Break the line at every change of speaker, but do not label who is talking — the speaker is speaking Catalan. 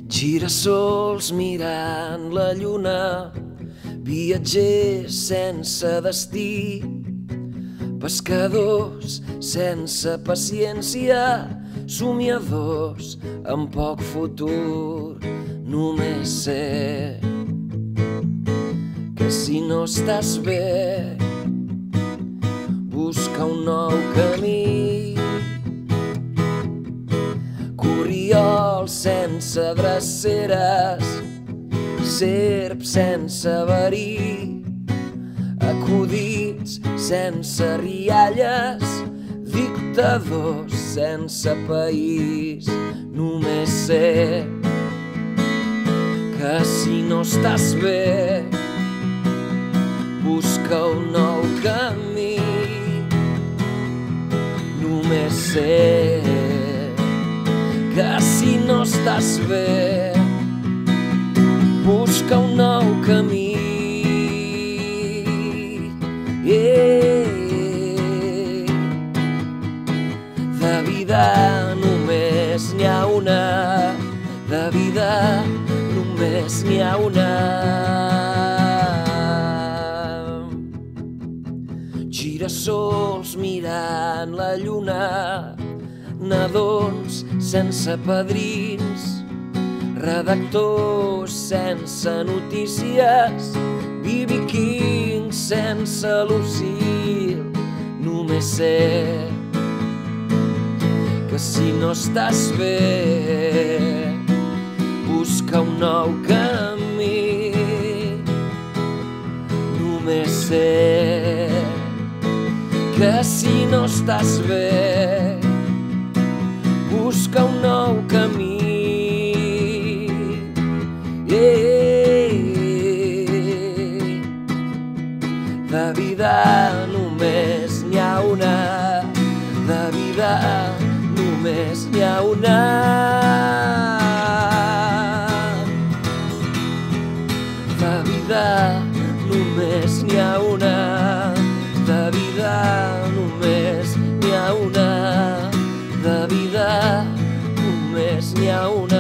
Gira-sols mirant la lluna, viatgers sense destí, pescadors sense paciència, somiadors amb poc futur. Només sé que si no estàs bé, busca un nou camí. Corriol sense dreceres, serp sense verí, acudits sense rialles, dictadors sense país. Només sé que si no estàs bé, busca un nou camí. Només sé que si no estàs bé, busca un nou camí. De vida només n'hi ha una, de vida només n'hi ha una. Gira-sols mirant la lluna, nadons sense padrins, redactors sense notícies, B.B. King sense Lucille. Només sé que si no estàs bé, busca un nou camí. Només sé que si no estàs bé, busca un nou camí. De vida només n'hi ha una, de vida només n'hi ha una. De vida només n'hi ha una, de vida només n'hi ha una, de vida només n'hi ha una.